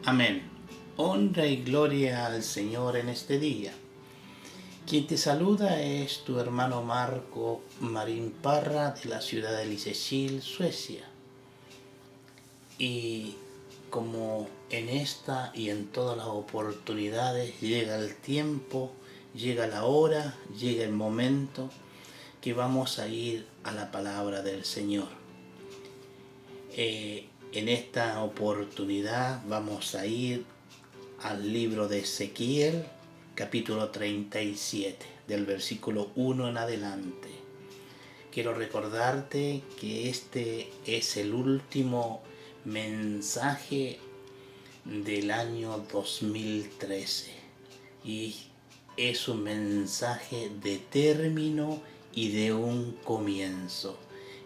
Amén. Honra y gloria al Señor en este día. Quien te saluda es tu hermano Marco Marín Parra de la ciudad de Lysekil, Suecia. Y como en esta y en todas las oportunidades llega el tiempo, llega la hora, llega el momento que vamos a ir a la palabra del Señor. En esta oportunidad vamos a ir al libro de Ezequiel, capítulo 37, del versículo 1 en adelante. Quiero recordarte que este es el último mensaje del año 2013 y es un mensaje de término y de un comienzo.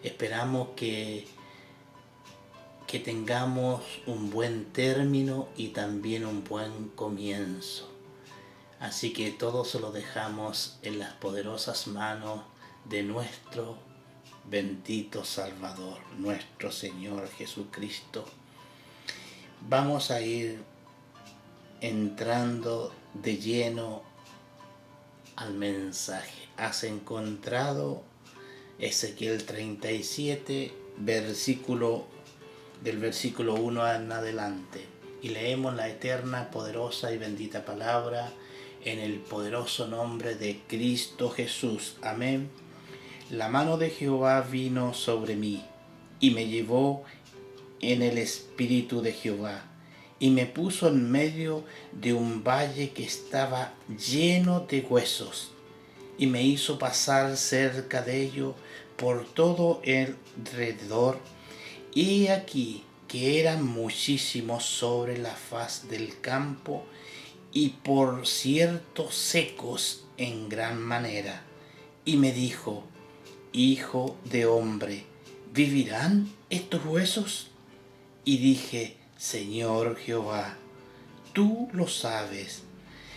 Esperamos que tengamos un buen término y también un buen comienzo. Así que todo se lo dejamos en las poderosas manos de nuestro bendito Salvador, nuestro Señor Jesucristo. Vamos a ir entrando de lleno al mensaje. Has encontrado Ezequiel 37, del versículo 1 en adelante, y leemos la eterna, poderosa y bendita palabra en el poderoso nombre de Cristo Jesús. Amén. La mano de Jehová vino sobre mí, y me llevó en el espíritu de Jehová, y me puso en medio de un valle que estaba lleno de huesos, y me hizo pasar cerca de ello por todo alrededor, y aquí que eran muchísimos sobre la faz del campo, y por cierto secos en gran manera. Y me dijo: Hijo de hombre, ¿vivirán estos huesos? Y dije: Señor Jehová, tú lo sabes.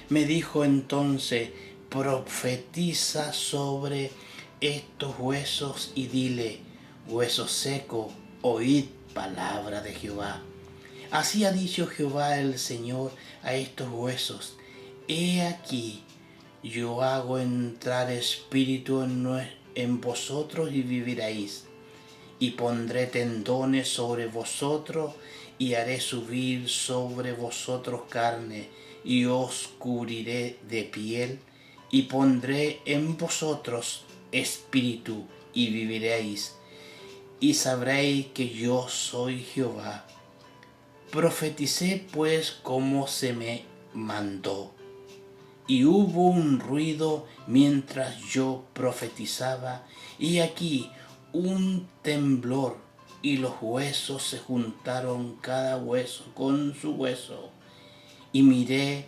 Me dijo entonces: profetiza sobre estos huesos y dile: huesos secos, oíd palabra de Jehová. Así ha dicho Jehová el Señor a estos huesos: he aquí, yo hago entrar espíritu en vosotros y viviréis, y pondré tendones sobre vosotros, y haré subir sobre vosotros carne, y os cubriré de piel, y pondré en vosotros espíritu, y viviréis, y sabréis que yo soy Jehová. Profeticé pues como se me mandó, y hubo un ruido mientras yo profetizaba, y aquí un temblor, y los huesos se juntaron cada hueso con su hueso. Y miré,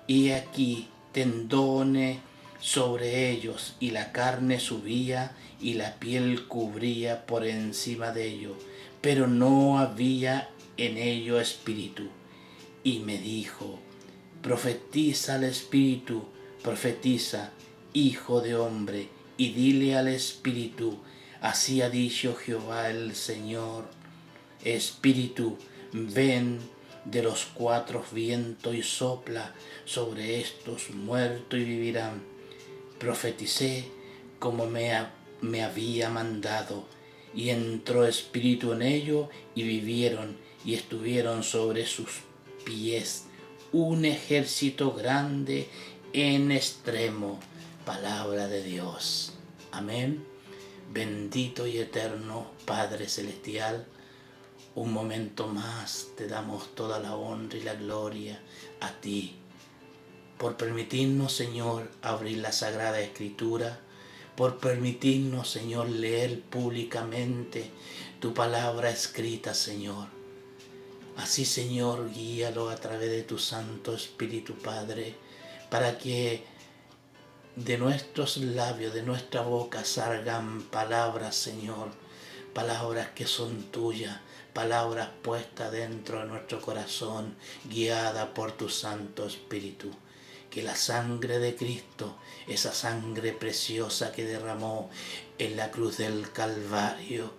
y aquí tendones sobre ellos, y la carne subía, y la piel cubría por encima de ellos, pero no había en ello espíritu. Y me dijo: profetiza al espíritu, profetiza, hijo de hombre, y dile al espíritu: así ha dicho Jehová el Señor, espíritu, ven de los cuatro vientos y sopla sobre estos muertos y vivirán. Profeticé como me había mandado, y entró espíritu en ellos, y vivieron, y estuvieron sobre sus pies un ejército grande en extremo. Palabra de Dios. Amén. Bendito y eterno Padre Celestial, un momento más te damos toda la honra y la gloria a ti, por permitirnos, Señor, abrir la Sagrada Escritura, por permitirnos, Señor, leer públicamente tu palabra escrita, Señor. Así, Señor, guíalo a través de tu Santo Espíritu, Padre, para que de nuestros labios, de nuestra boca, salgan palabras, Señor, palabras que son tuyas, palabras puestas dentro de nuestro corazón, guiada por tu Santo Espíritu. Que la sangre de Cristo, esa sangre preciosa que derramó en la cruz del Calvario,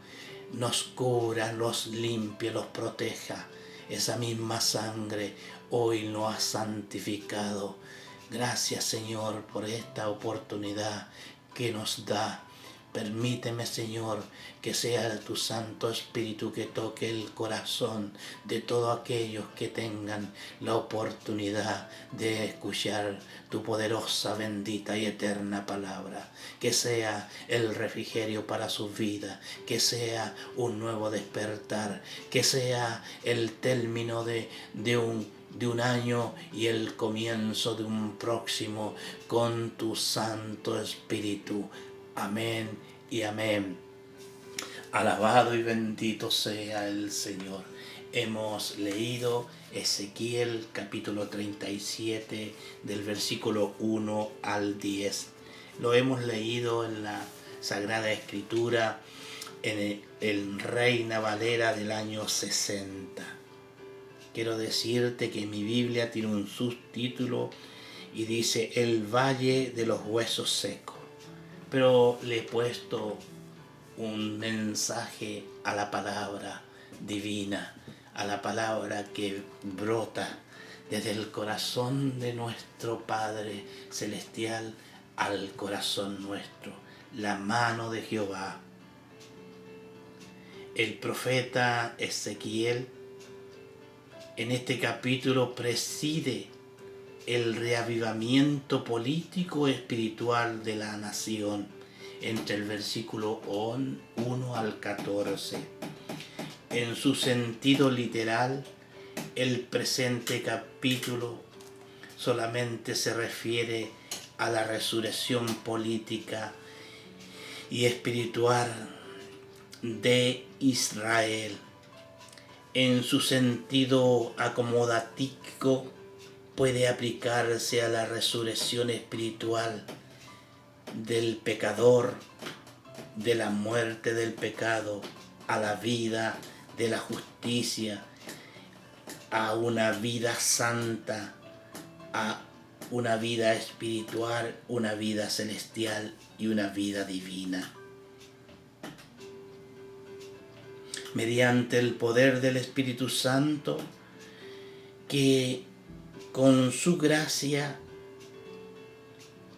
nos cubra, los limpie, los proteja, esa misma sangre hoy nos ha santificado. Gracias, Señor, por esta oportunidad que nos da. Permíteme, Señor, que sea tu Santo Espíritu que toque el corazón de todos aquellos que tengan la oportunidad de escuchar tu poderosa, bendita y eterna palabra. Que sea el refrigerio para sus vidas, que sea un nuevo despertar, que sea el término de un año y el comienzo de un próximo con tu Santo Espíritu. Amén y amén. Alabado y bendito sea el Señor. Hemos leído Ezequiel capítulo 37 del versículo 1 al 10. Lo hemos leído en la Sagrada Escritura en el Reina Valera del año 60. Quiero decirte que mi Biblia tiene un subtítulo y dice El Valle de los Huesos Secos. Pero le he puesto un mensaje a la palabra divina, a la palabra que brota desde el corazón de nuestro Padre Celestial al corazón nuestro, la mano de Jehová. El profeta Ezequiel en este capítulo preside el reavivamiento político espiritual de la nación entre el versículo 1 al 14. En su sentido literal, el presente capítulo solamente se refiere a la resurrección política y espiritual de Israel. En su sentido acomodativo, puede aplicarse a la resurrección espiritual del pecador, de la muerte del pecado, a la vida de la justicia, a una vida santa, a una vida espiritual, una vida celestial y una vida divina. Mediante el poder del Espíritu Santo, que con su gracia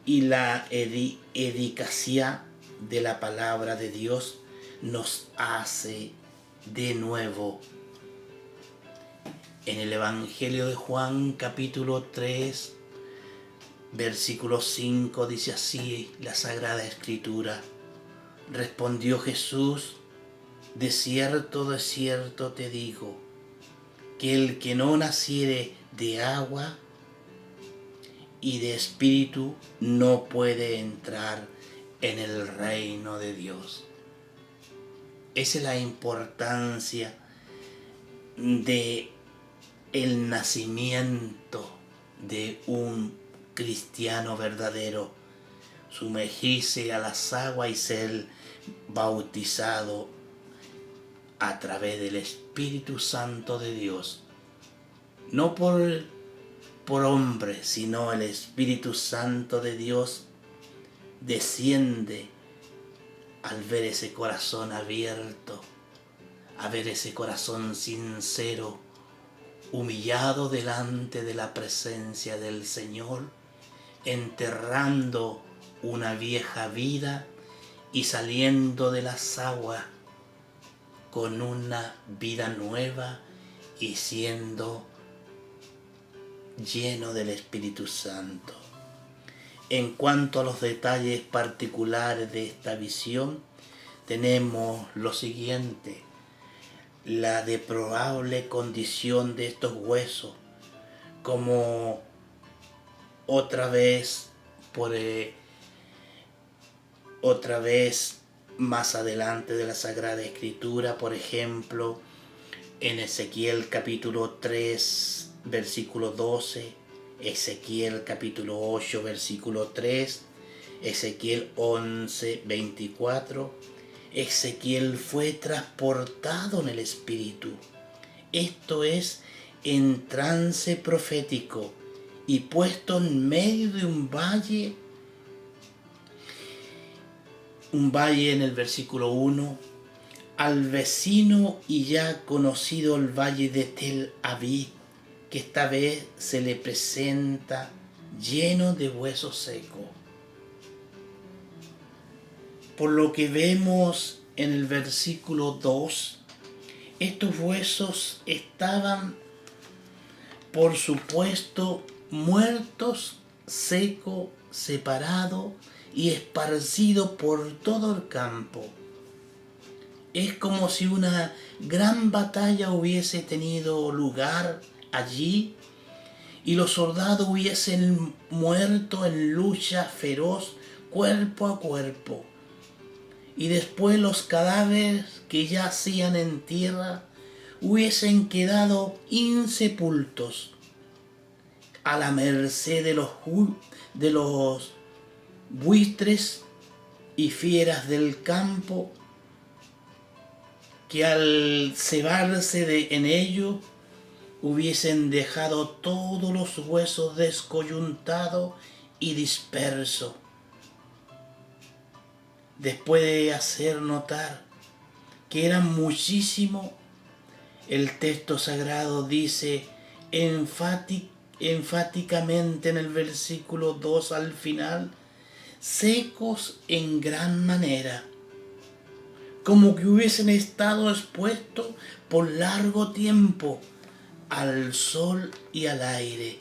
y la eficacia de la palabra de Dios nos hace de nuevo. En el Evangelio de Juan capítulo 3 versículo 5 dice así la Sagrada Escritura: respondió Jesús, de cierto te digo, que el que no naciere de agua y de espíritu no puede entrar en el reino de Dios. Esa es la importancia de el nacimiento de un cristiano verdadero, sumergirse a las aguas y ser bautizado a través del Espíritu Santo de Dios. No por hombre, sino el Espíritu Santo de Dios desciende al ver ese corazón abierto, a ver ese corazón sincero, humillado delante de la presencia del Señor, enterrando una vieja vida y saliendo de las aguas con una vida nueva y siendo lleno del Espíritu Santo. En cuanto a los detalles particulares de esta visión, tenemos lo siguiente: la deplorable condición de estos huesos, como otra vez más adelante de la Sagrada Escritura, por ejemplo, en Ezequiel capítulo 3, versículo 12, Ezequiel capítulo 8, versículo 3, Ezequiel 11, 24, Ezequiel fue transportado en el Espíritu. Esto es, en trance profético y puesto en medio de un valle en el versículo 1, al vecino y ya conocido el valle de Tel Aviv, que esta vez se le presenta lleno de huesos secos. Por lo que vemos en el versículo 2, estos huesos estaban, por supuesto, muertos, secos, separados y esparcidos por todo el campo. Es como si una gran batalla hubiese tenido lugar allí y los soldados hubiesen muerto en lucha feroz, cuerpo a cuerpo. Y después los cadáveres que yacían en tierra hubiesen quedado insepultos a la merced de los buitres y fieras del campo, que al cebarse en ello hubiesen dejado todos los huesos descoyuntados y dispersos. Después de hacer notar que eran muchísimos, el texto sagrado dice enfáticamente en el versículo 2 al final, secos en gran manera, como que hubiesen estado expuestos por largo tiempo al sol y al aire.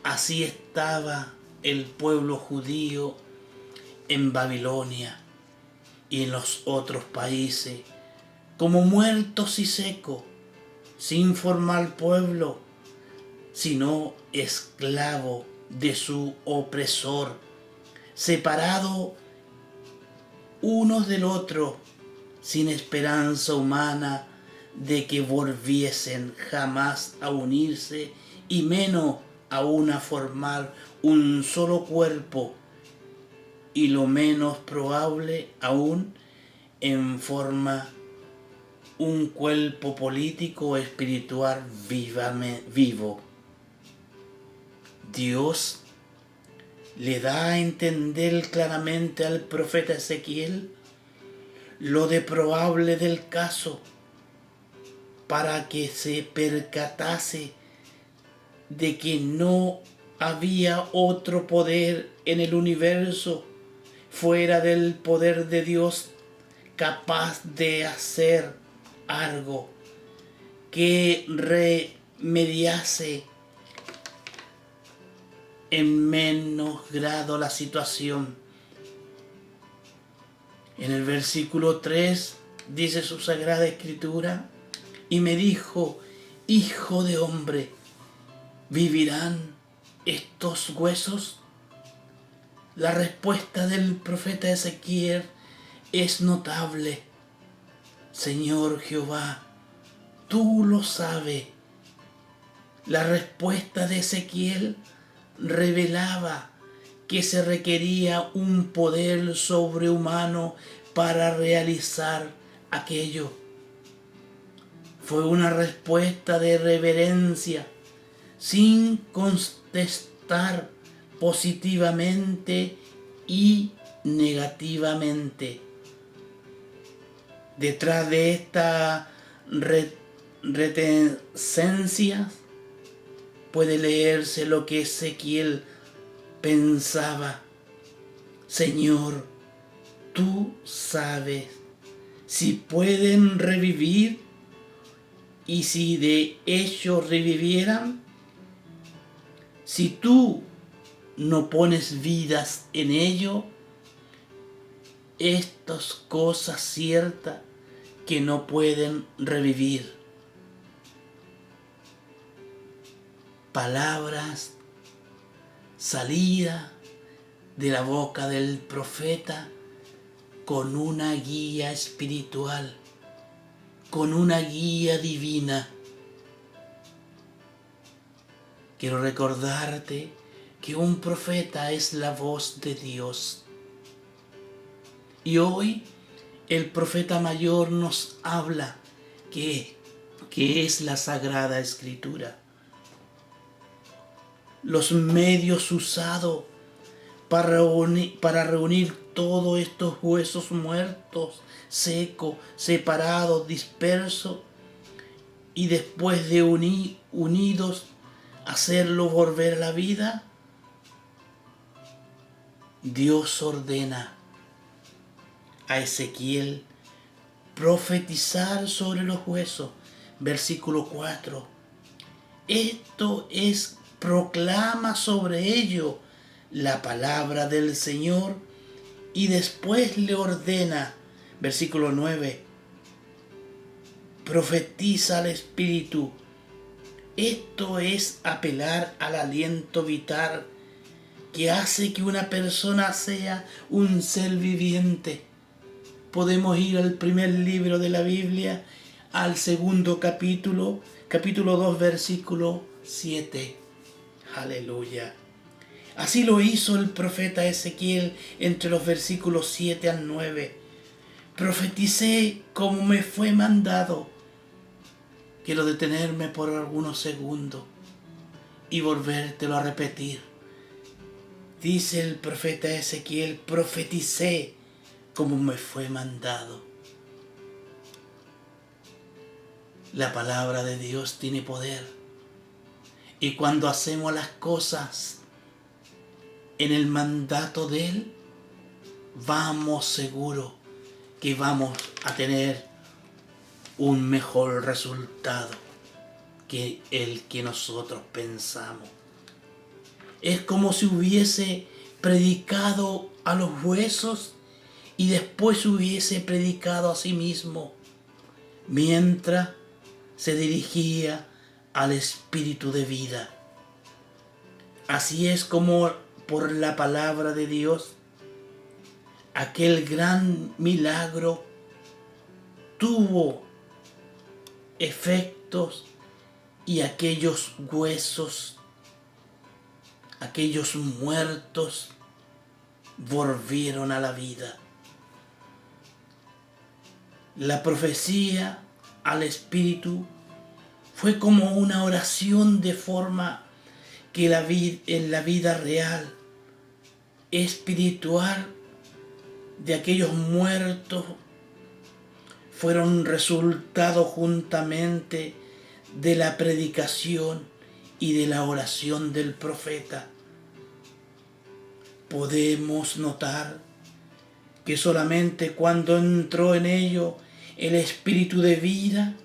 Así estaba el pueblo judío en Babilonia y en los otros países, como muertos y secos, sin formal pueblo, sino esclavo de su opresor, separado unos del otro, sin esperanza humana de que volviesen jamás a unirse y menos aún a formar un solo cuerpo, y lo menos probable aún en forma un cuerpo político o espiritual vivo. Dios le da a entender claramente al profeta Ezequiel lo deplorable del caso, para que se percatase de que no había otro poder en el universo fuera del poder de Dios capaz de hacer algo que remediase en menos grado la situación. En el versículo 3 dice su Sagrada Escritura: y me dijo, hijo de hombre, ¿vivirán estos huesos? La respuesta del profeta Ezequiel es notable. Señor Jehová, tú lo sabes. La respuesta de Ezequiel revelaba que se requería un poder sobrehumano para realizar aquello. Fue una respuesta de reverencia, sin contestar positivamente y negativamente. Detrás de esta reticencia puede leerse lo que Ezequiel pensaba. Señor, tú sabes si pueden revivir, y si de hecho revivieran. Si tú no pones vidas en ello, estas cosas ciertas que no pueden revivir. Palabras salidas de la boca del profeta con una guía espiritual, con una guía divina. Quiero recordarte que un profeta es la voz de Dios. Y hoy el profeta mayor nos habla que es la Sagrada Escritura. Los medios usados para reunir todos estos huesos muertos, secos, separados, dispersos, y después de unidos, hacerlos volver a la vida? Dios ordena a Ezequiel profetizar sobre los huesos. Versículo 4. Esto es, proclama sobre ello la palabra del Señor, y después le ordena, versículo 9, profetiza al Espíritu. Esto es apelar al aliento vital que hace que una persona sea un ser viviente. Podemos ir al primer libro de la Biblia, al segundo capítulo 2, versículo 7. Aleluya. Así lo hizo el profeta Ezequiel entre los versículos 7 al 9. Profeticé como me fue mandado. Quiero detenerme por algunos segundos y volvértelo a repetir. Dice el profeta Ezequiel, profeticé como me fue mandado. La palabra de Dios tiene poder. Y cuando hacemos las cosas en el mandato de Él, vamos seguros que vamos a tener un mejor resultado que el que nosotros pensamos. Es como si hubiese predicado a los huesos y después hubiese predicado a sí mismo, mientras se dirigía al espíritu de vida. Así es como por la palabra de Dios, aquel gran milagro tuvo efectos y aquellos huesos, aquellos muertos, volvieron a la vida. La profecía al Espíritu fue como una oración de forma que en la vida real, espiritual, de aquellos muertos fueron resultado juntamente de la predicación y de la oración del profeta. Podemos notar que solamente cuando entró en ello el espíritu de vida,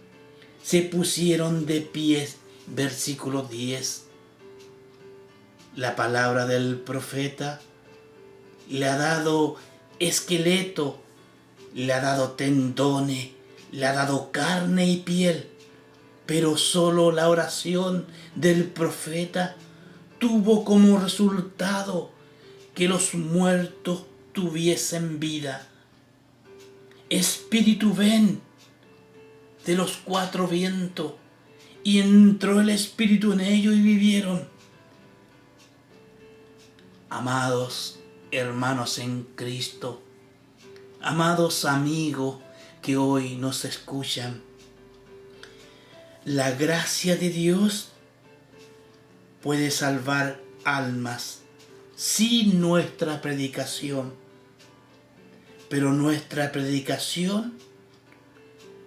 se pusieron de pie. Versículo 10. La palabra del profeta le ha dado esqueleto, le ha dado tendones, le ha dado carne y piel, pero solo la oración del profeta tuvo como resultado que los muertos tuviesen vida. Espíritu, ven de los cuatro vientos, y entró el Espíritu en ellos y vivieron. Amados hermanos en Cristo, amados amigos que hoy nos escuchan, la gracia de Dios puede salvar almas sin nuestra predicación, pero nuestra predicación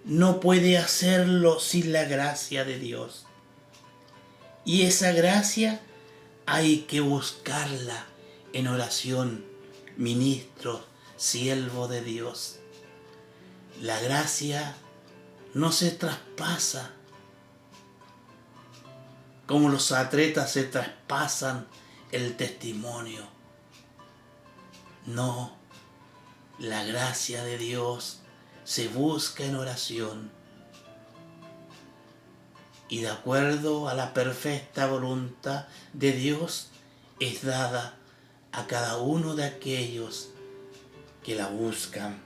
no puede hacerlo sin la gracia de Dios. Y esa gracia hay que buscarla en oración, ministro, siervo de Dios. La gracia no se traspasa como los atletas se traspasan el testimonio. No, la gracia de Dios se busca en oración y de acuerdo a la perfecta voluntad de Dios es dada a cada uno de aquellos que la buscan.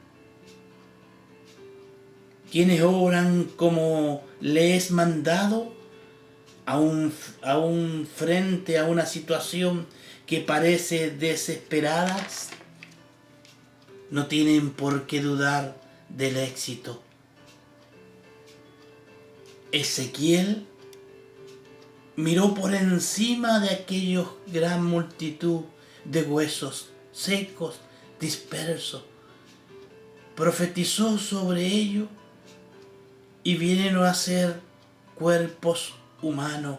Quienes oran como le es mandado, aún frente a una situación que parece desesperada, no tienen por qué dudar del éxito. Ezequiel miró por encima de aquellos gran multitud de huesos secos, dispersos. Profetizó sobre ellos y vinieron a ser cuerpos humanos.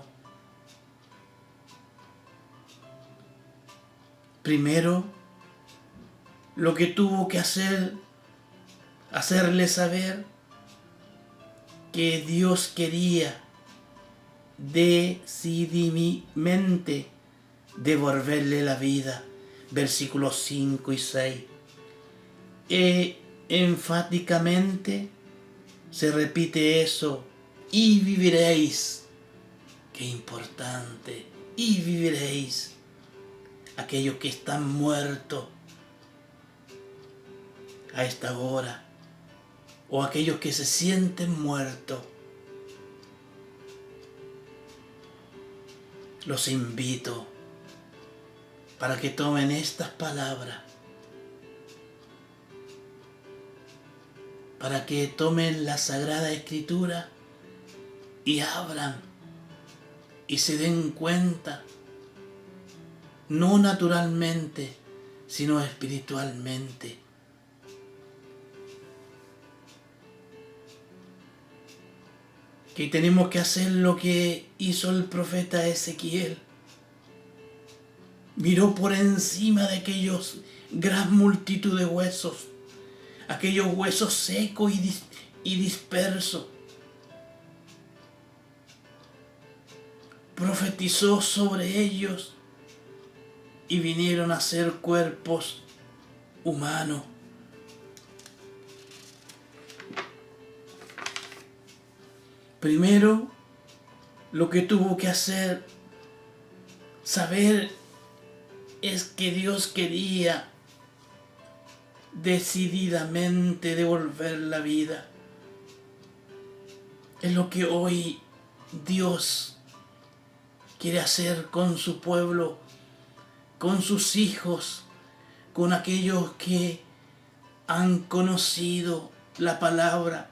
Primero, lo que tuvo que hacerle saber que Dios quería decididamente devolverle la vida. Versículos 5 y 6. Enfáticamente se repite eso. Y viviréis. Qué importante. Y viviréis. Aquellos que están muertos a esta hora, o aquellos que se sienten muertos, los invito para que tomen estas palabras, para que tomen la Sagrada Escritura y abran y se den cuenta, no naturalmente, sino espiritualmente. Que tenemos que hacer lo que hizo el profeta Ezequiel. Miró por encima de aquellos gran multitud de huesos, aquellos huesos secos y dispersos. Profetizó sobre ellos y vinieron a ser cuerpos humanos. Primero, lo que tuvo que saber es que Dios quería decididamente devolver la vida. Es lo que hoy Dios quiere hacer con su pueblo, con sus hijos, con aquellos que han conocido la palabra.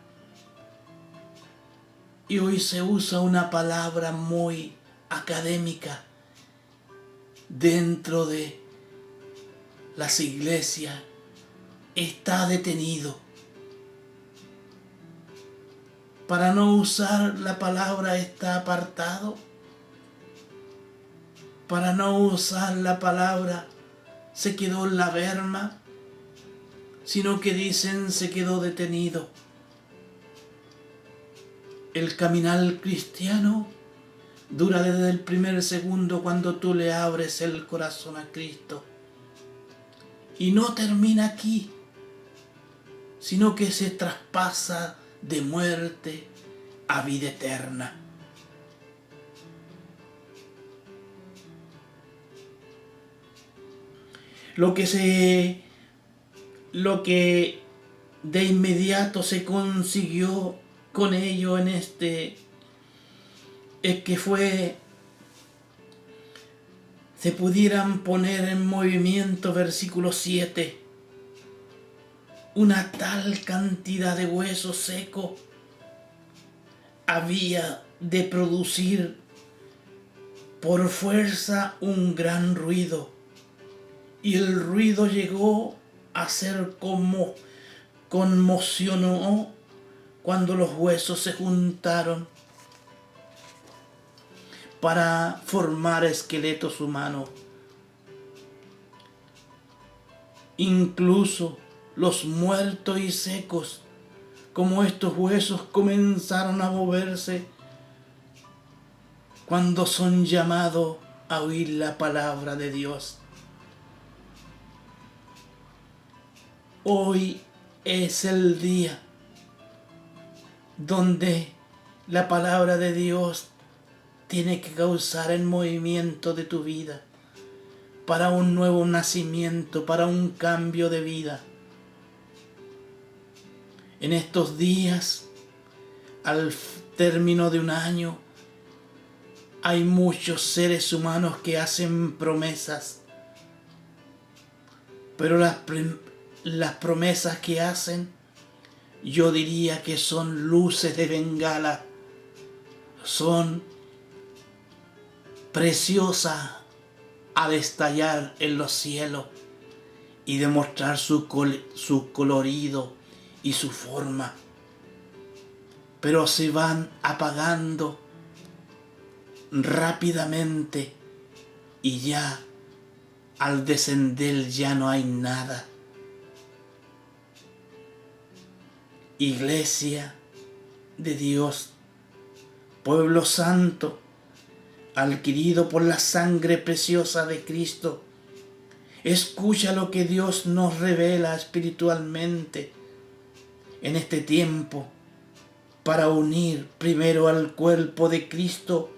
Y hoy se usa una palabra muy académica dentro de las iglesias. Está detenido. Para no usar la palabra está apartado. Para no usar la palabra se quedó en la berma, sino que dicen se quedó detenido. El caminar cristiano dura desde el primer segundo cuando tú le abres el corazón a Cristo. Y no termina aquí, sino que se traspasa de muerte a vida eterna. Lo que de inmediato se consiguió con ello es que se pudieran poner en movimiento, versículo 7, una tal cantidad de huesos secos había de producir por fuerza un gran ruido, y el ruido llegó a ser como conmocionó cuando los huesos se juntaron para formar esqueletos humanos. Incluso los muertos y secos, como estos huesos, comenzaron a moverse cuando son llamados a oír la palabra de Dios. Hoy es el día donde la palabra de Dios tiene que causar el movimiento de tu vida para un nuevo nacimiento, para un cambio de vida. En estos días, al término de un año, hay muchos seres humanos que hacen promesas, pero las promesas que hacen, yo diría que son luces de bengala, son preciosas a destallar en los cielos y demostrar su colorido y su forma, pero se van apagando rápidamente y ya al descender ya no hay nada. Iglesia de Dios, pueblo santo, adquirido por la sangre preciosa de Cristo, escucha lo que Dios nos revela espiritualmente en este tiempo para unir primero al cuerpo de Cristo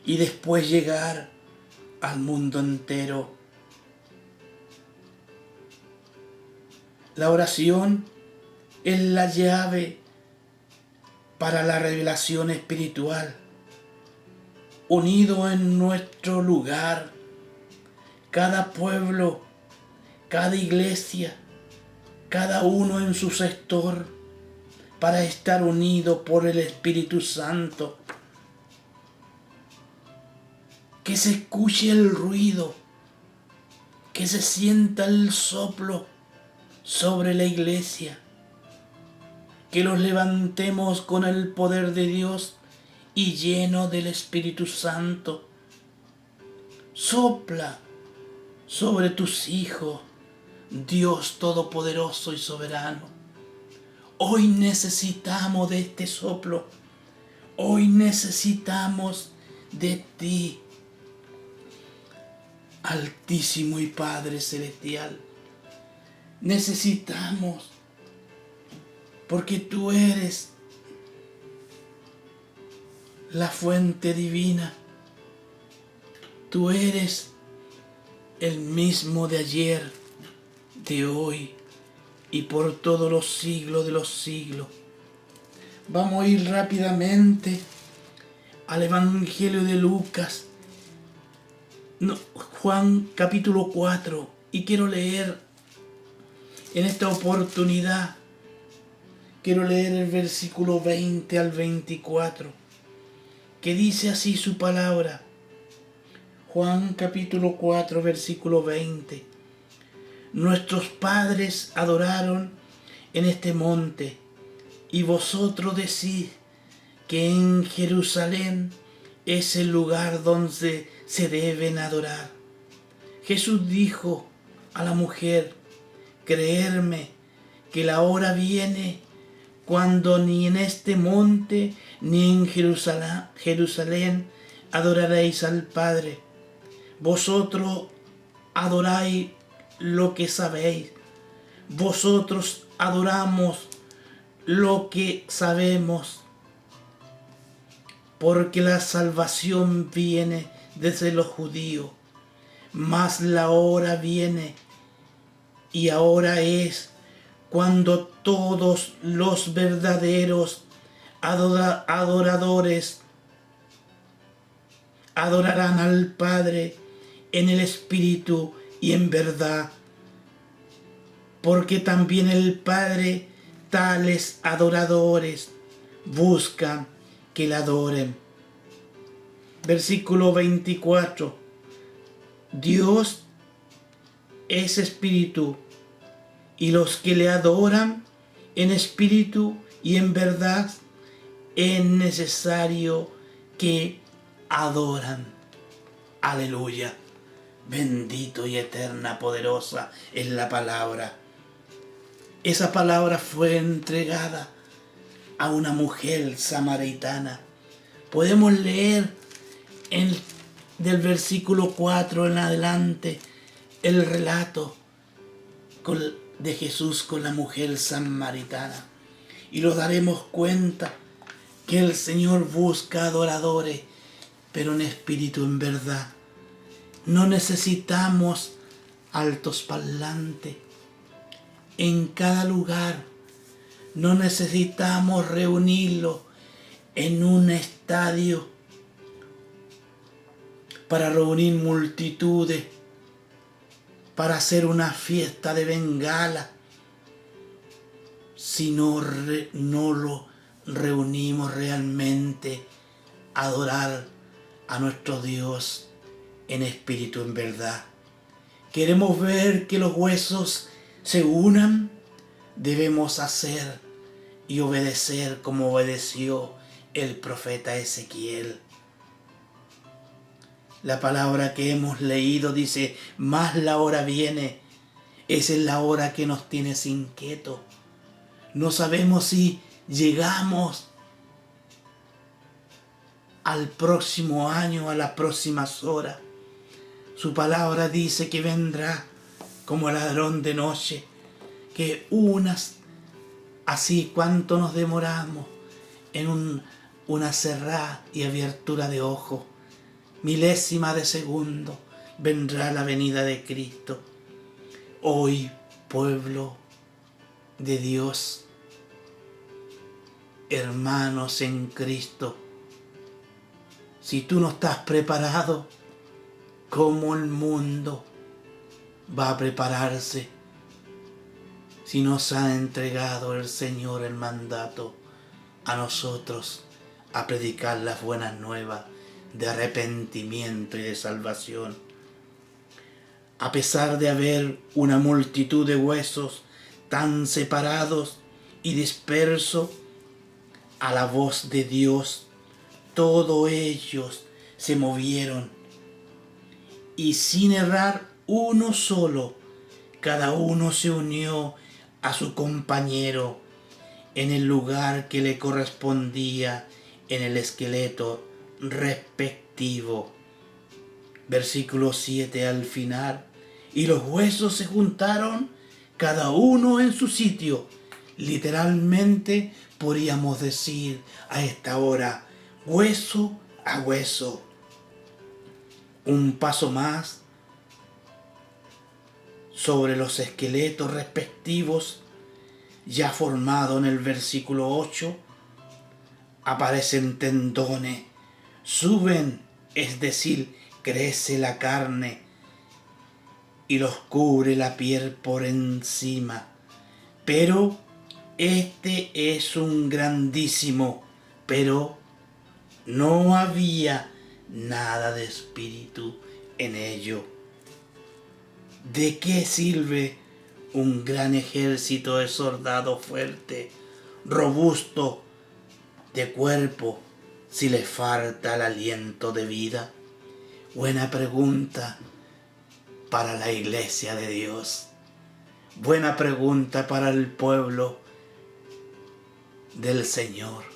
y después llegar al mundo entero. La oración es la llave para la revelación espiritual. Unido en nuestro lugar, cada pueblo, cada iglesia, cada uno en su sector, para estar unido por el Espíritu Santo. Que se escuche el ruido, que se sienta el soplo sobre la iglesia, que los levantemos con el poder de Dios y lleno del Espíritu Santo. Sopla sobre tus hijos, Dios Todopoderoso y Soberano. Hoy necesitamos de este soplo, hoy necesitamos de ti, Altísimo y Padre Celestial. Necesitamos, porque tú eres la fuente divina. Tú eres el mismo de ayer, de hoy y por todos los siglos de los siglos. Vamos a ir rápidamente al Evangelio de Lucas, Juan capítulo 4, y quiero leer en esta oportunidad, quiero leer el versículo 20 al 24, que dice así su palabra. Juan capítulo 4, versículo 20. Nuestros padres adoraron en este monte, y vosotros decís que en Jerusalén es el lugar donde se deben adorar. Jesús dijo a la mujer: creerme que la hora viene cuando ni en este monte ni en Jerusalén adoraréis al Padre. Vosotros adoráis lo que sabéis, vosotros adoramos lo que sabemos, porque la salvación viene desde los judíos, mas la hora viene y ahora es cuando todos los verdaderos adoradores adorarán al Padre en el Espíritu y en verdad, porque también el Padre tales adoradores buscan que le adoren. Versículo 24. Dios es espíritu, y los que le adoran en espíritu y en verdad es necesario que adoran. Aleluya. Bendito y eterna, poderosa es la palabra. Esa palabra fue entregada a una mujer samaritana. Podemos leer del versículo 4 en adelante el relato de Jesús con la mujer samaritana, y nos daremos cuenta que el Señor busca adoradores, pero en espíritu, en verdad. No necesitamos altos parlantes en cada lugar. No necesitamos reunirlos en un estadio para reunir multitudes, para hacer una fiesta de bengala, si no lo reunimos realmente a adorar a nuestro Dios en espíritu, en verdad. queremos ver que los huesos se unan, debemos hacer y obedecer como obedeció el profeta Ezequiel. La palabra que hemos leído dice, más la hora viene. Esa es la hora que nos tiene inquietos. No sabemos si llegamos al próximo año, a las próximas horas. Su palabra dice que vendrá como ladrón de noche, que así cuánto nos demoramos en una cerrada y abertura de ojos, milésima de segundo, vendrá la venida de Cristo. Hoy, pueblo de Dios, hermanos en Cristo, si tú no estás preparado, ¿cómo el mundo va a prepararse si nos ha entregado el Señor el mandato a nosotros a predicar las buenas nuevas de arrepentimiento y de salvación? A pesar de haber una multitud de huesos tan separados y dispersos, a la voz de Dios, todos ellos se movieron y sin errar uno solo, cada uno se unió a su compañero en el lugar que le correspondía en el esqueleto respectivo. Versículo 7 al final. Y los huesos se juntaron, cada uno en su sitio. Literalmente podríamos decir a esta hora, hueso a hueso. Un paso más sobre los esqueletos respectivos, ya formado en el versículo 8, aparecen tendones, suben, es decir, crece la carne y los cubre la piel por encima. Pero este es un grandísimo, pero no había nada de espíritu en ello. ¿De qué sirve un gran ejército de soldados fuerte, robusto de cuerpo, si le falta el aliento de vida? Buena pregunta para la iglesia de Dios. Buena pregunta para el pueblo del Señor.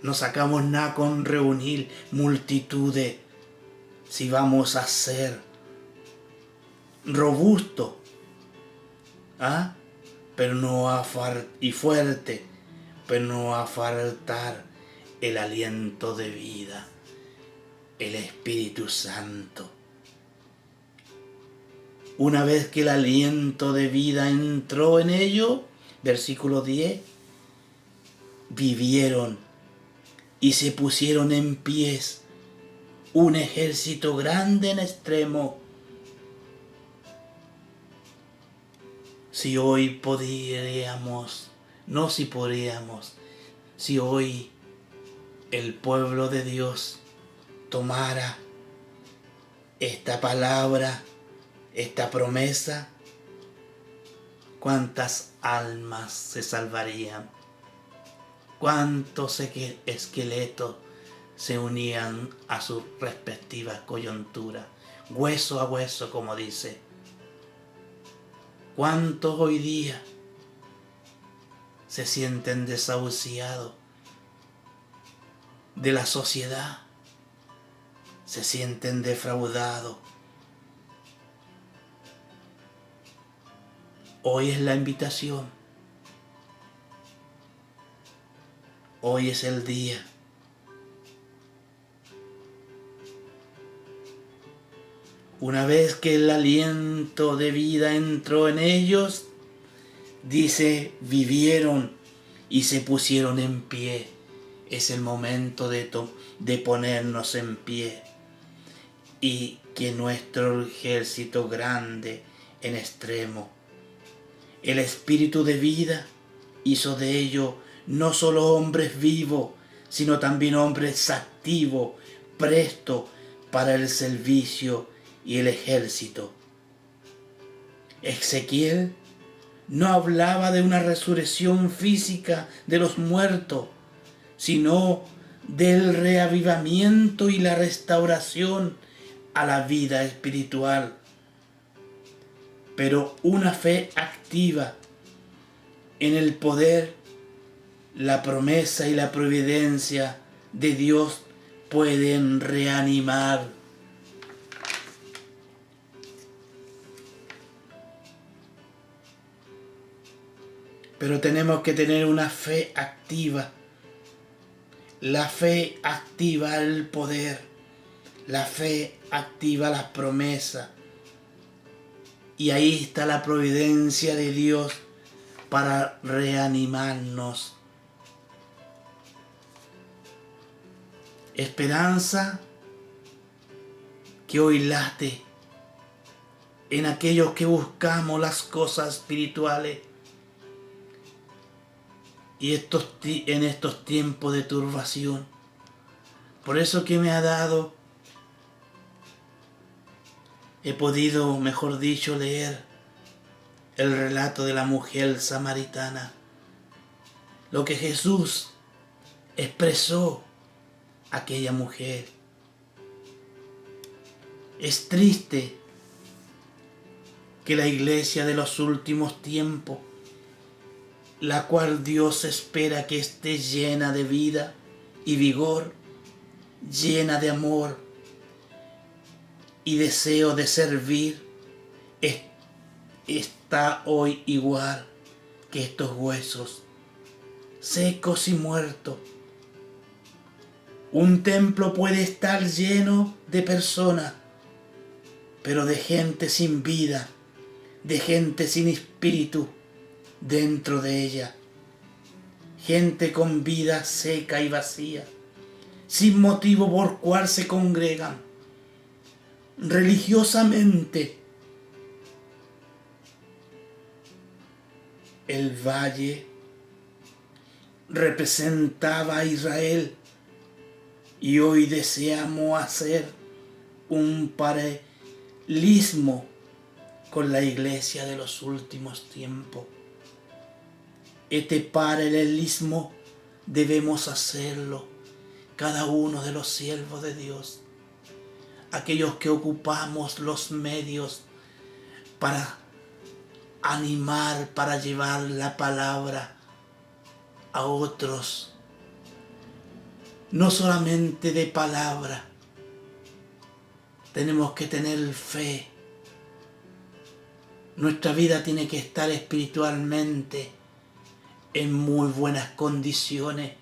No sacamos nada con reunir multitudes si vamos a ser robustos, pero no va y fuerte, pero no va a faltar el aliento de vida, el Espíritu Santo. Una vez que el aliento de vida entró en ellos, versículo 10, vivieron y se pusieron en pies un ejército grande en extremo. Si hoy podríamos, no si podríamos, si hoy el pueblo de Dios tomara esta palabra, esta promesa, ¿cuántas almas se salvarían? ¿Cuántos esqueletos se unían a sus respectivas coyunturas? Hueso a hueso, como dice. ¿Cuántos hoy día se sienten desahuciados de la sociedad? Se sienten defraudados. Hoy es la invitación. Hoy es el día. Una vez que el aliento de vida entró en ellos, dice, vivieron y se pusieron en pie. Es el momento de ponernos en pie. Y que nuestro ejército grande en extremo, el espíritu de vida hizo de ellos no solo hombres vivos, sino también hombres activos, prestos para el servicio y el ejército. Ezequiel no hablaba de una resurrección física de los muertos, sino del reavivamiento y la restauración a la vida espiritual. Pero una fe activa en el poder, la promesa y la providencia de Dios pueden reanimar. Pero tenemos que tener una fe activa. La fe activa el poder. La fe activa las promesas. Y ahí está la providencia de Dios para reanimarnos. Esperanza que hoy late en aquellos que buscamos las cosas espirituales. Y en estos tiempos de turbación. Por eso que me ha dado, he podido, mejor dicho, leer el relato de la mujer samaritana. Lo que Jesús expresó a aquella mujer. Es triste que la iglesia de los últimos tiempos, la cual Dios espera que esté llena de vida y vigor, llena de amor y deseo de servir, está hoy igual que estos huesos, secos y muertos. Un templo puede estar lleno de personas, pero de gente sin vida, de gente sin espíritu dentro de ella, gente con vida seca y vacía, sin motivo por cual se congregan religiosamente. El valle representaba a Israel y hoy deseamos hacer un paralelismo con la iglesia de los últimos tiempos. Este paralelismo debemos hacerlo cada uno de los siervos de Dios, aquellos que ocupamos los medios para animar, para llevar la palabra a otros, no solamente de palabra. Tenemos que tener fe. Nuestra vida tiene que estar espiritualmente en muy buenas condiciones.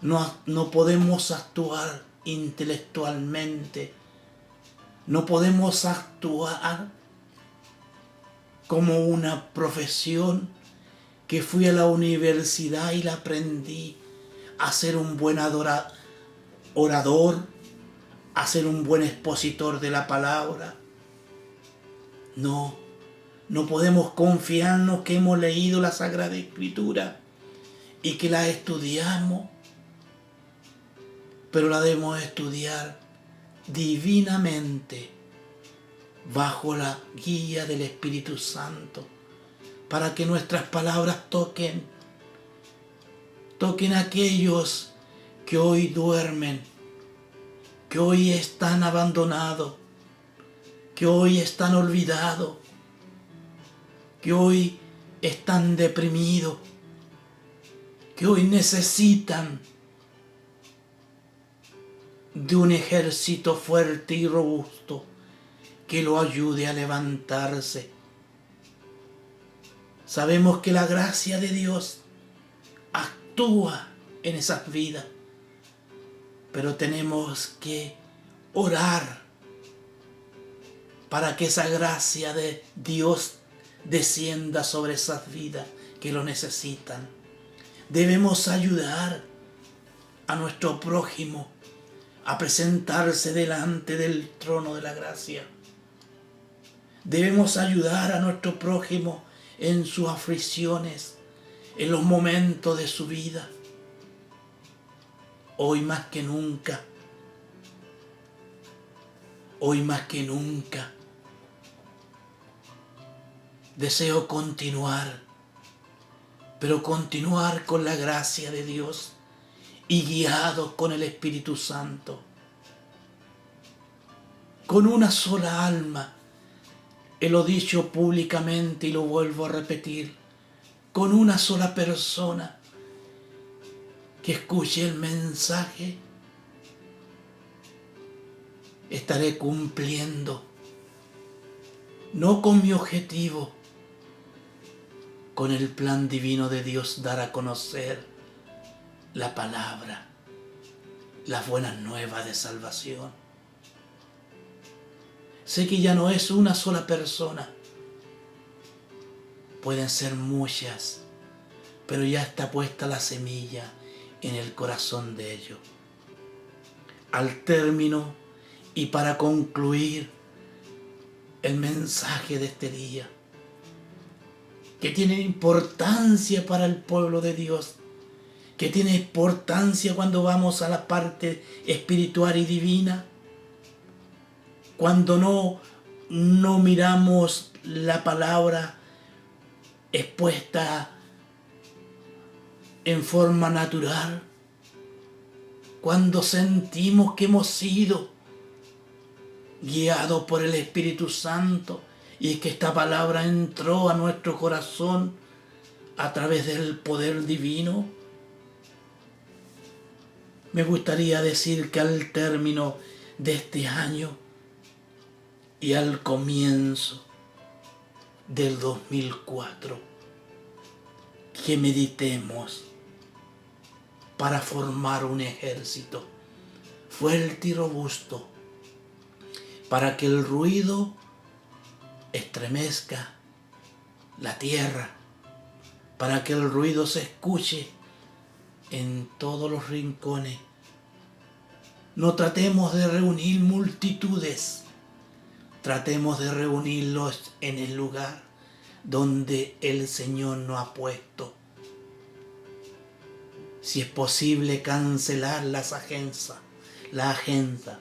No podemos actuar intelectualmente. No podemos actuar como una profesión que fui a la universidad y la aprendí a ser un buen orador, a ser un buen expositor de la palabra. No podemos confiarnos que hemos leído la Sagrada Escritura y que la estudiamos, pero la debemos estudiar divinamente bajo la guía del Espíritu Santo, para que nuestras palabras toquen a aquellos que hoy duermen, que hoy están abandonados, que hoy están olvidados, que hoy están deprimidos, que hoy necesitan de un ejército fuerte y robusto que lo ayude a levantarse. Sabemos que la gracia de Dios actúa en esas vidas, pero tenemos que orar para que esa gracia de Dios descienda sobre esas vidas que lo necesitan. Debemos ayudar a nuestro prójimo a presentarse delante del trono de la gracia. Debemos ayudar a nuestro prójimo en sus aflicciones, en los momentos de su vida. Hoy más que nunca Hoy más que nunca deseo continuar, pero continuar con la gracia de Dios y guiado con el Espíritu Santo, con una sola alma. Lo he dicho públicamente y lo vuelvo a repetir, con una sola persona que escuche el mensaje, estaré cumpliendo, no con mi objetivo, con el plan divino de Dios, dar a conocer la palabra, las buenas nuevas de salvación. Sé que ya no es una sola persona, pueden ser muchas, pero ya está puesta la semilla en el corazón de ellos. Al término y para concluir el mensaje de este día, que tiene importancia para el pueblo de Dios, que tiene importancia cuando vamos a la parte espiritual y divina, cuando no miramos la palabra expuesta en forma natural, cuando sentimos que hemos sido guiados por el Espíritu Santo y que esta palabra entró a nuestro corazón a través del poder divino. Me gustaría decir que al término de este año y al comienzo del 2004, que meditemos para formar un ejército fuerte y robusto, para que el ruido estremezca la tierra, para que el ruido se escuche en todos los rincones. No tratemos de reunir multitudes, tratemos de reunirlos en el lugar donde el Señor nos ha puesto. Si es posible cancelar la agenda,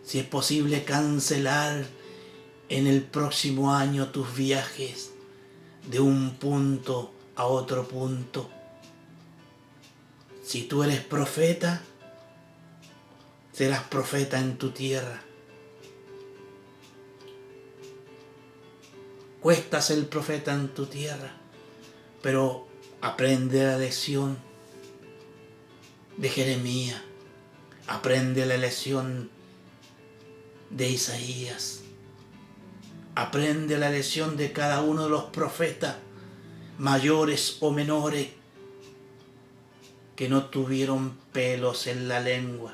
si es posible cancelar en el próximo año tus viajes de un punto a otro punto. Si tú eres profeta, serás profeta en tu tierra. Cuesta ser profeta en tu tierra, pero aprende la lección de Jeremías, aprende la lección de Isaías, aprende la lección de cada uno de los profetas, mayores o menores, que no tuvieron pelos en la lengua,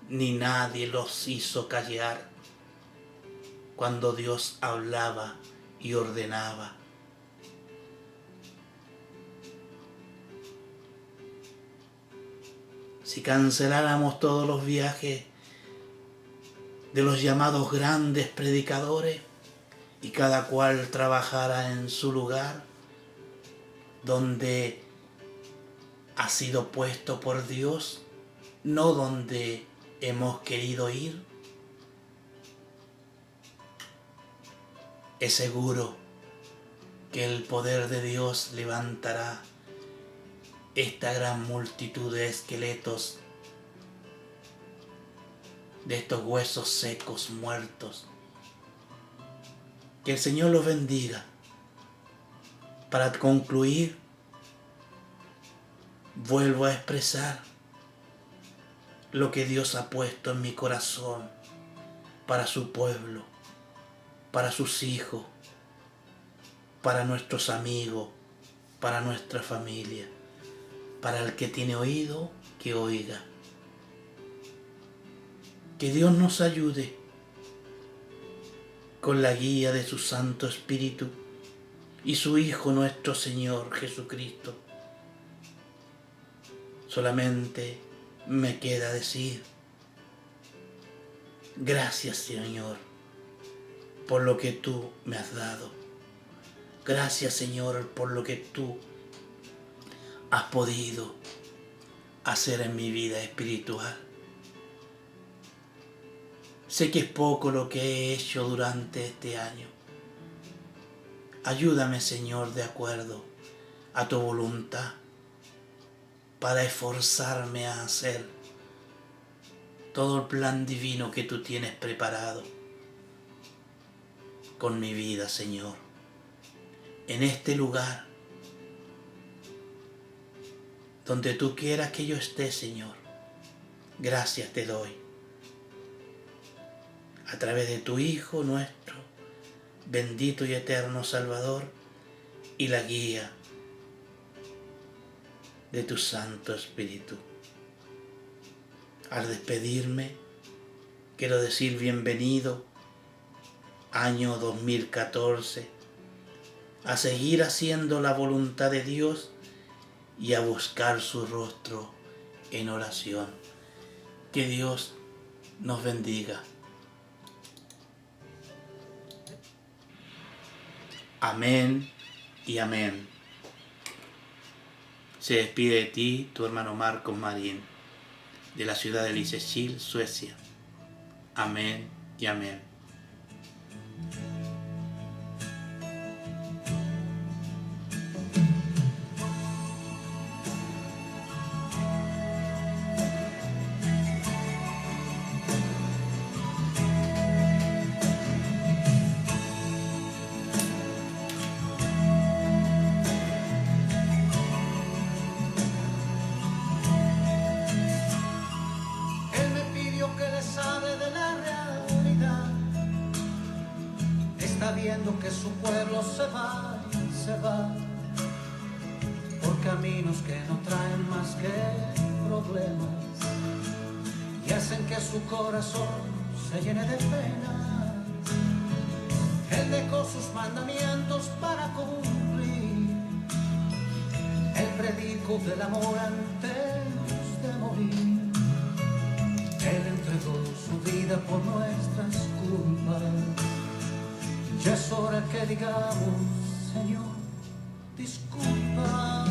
ni nadie los hizo callar cuando Dios hablaba y ordenaba. Si canceláramos todos los viajes de los llamados grandes predicadores y cada cual trabajara en su lugar donde ha sido puesto por Dios, no donde hemos querido ir, es seguro que el poder de Dios levantará esta gran multitud de esqueletos, de estos huesos secos, muertos. Que el Señor los bendiga. Para concluir, vuelvo a expresar lo que Dios ha puesto en mi corazón para su pueblo, para sus hijos, para nuestros amigos, para nuestra familia. Para el que tiene oído, que oiga. Que Dios nos ayude con la guía de su Santo Espíritu y su Hijo nuestro Señor Jesucristo. Solamente me queda decir, gracias Señor por lo que tú me has dado. Gracias Señor por lo que tú has podido hacer en mi vida espiritual. Sé que es poco lo que he hecho durante este año. Ayúdame, Señor, de acuerdo a tu voluntad, para esforzarme a hacer todo el plan divino que tú tienes preparado con mi vida, Señor. En este lugar donde tú quieras que yo esté, Señor, gracias te doy. A través de tu Hijo nuestro, bendito y eterno Salvador, y la guía de tu Santo Espíritu. Al despedirme, quiero decir bienvenido, año 2014, a seguir haciendo la voluntad de Dios y a buscar su rostro en oración. Que Dios nos bendiga. Amén y amén. Se despide de ti tu hermano Marcos Marín, de la ciudad de Lysekil, Suecia. Amén y amén. Viendo que su pueblo se va por caminos que no traen más que problemas y hacen que su corazón se llene de pena. Él dejó sus mandamientos para cumplir, Él predicó del amor antes de morir. Él entregó su vida por nuestras culpas. Ya es hora que digamos, Señor, disculpa,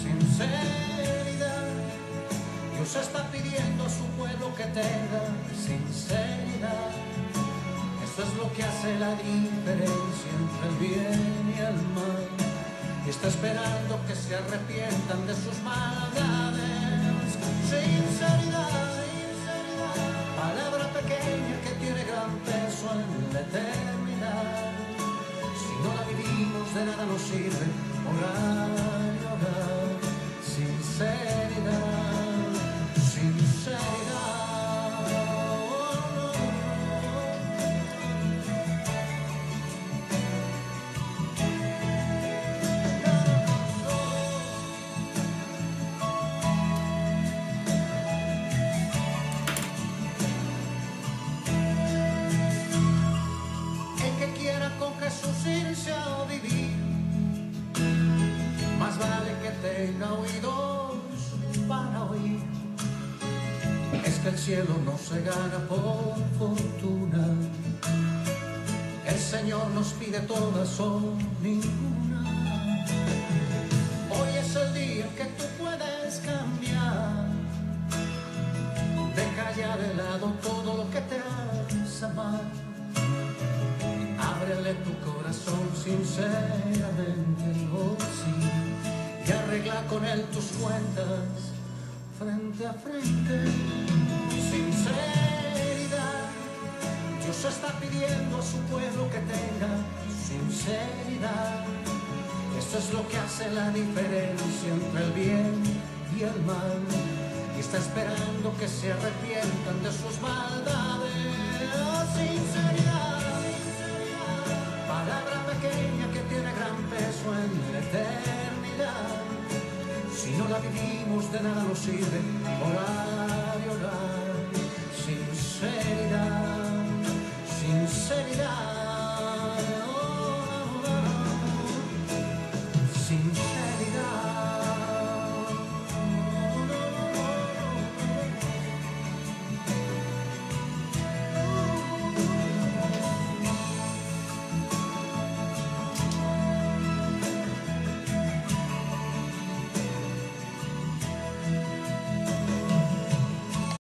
sinceridad. Dios está pidiendo a su pueblo que tenga sinceridad. Eso es lo que hace la diferencia entre el bien y el mal. Y está esperando que se arrepientan de sus maldades. Sinceridad, palabra pequeña que tiene gran peso en la eternidad. Si no la vivimos, de nada nos sirve orar y orar. Sinceridad, sinceridad. Vivir, más vale que tenga oídos para oír. Es que el cielo no se gana por fortuna. El Señor nos pide todas o ninguna. Hoy es el día que tú puedes cambiar. Deja ya de lado todo lo que te hace mal. Ábrele tu corazón sinceramente, oh sí, y arregla con él tus cuentas frente a frente. Sinceridad, Dios está pidiendo a su pueblo que tenga sinceridad. Esto es lo que hace la diferencia entre el bien y el mal. Y está esperando que se arrepientan de sus maldades. Sinceridad, palabra pequeña que tiene gran peso en la eternidad. Si no la vivimos, de nada nos sirve orar.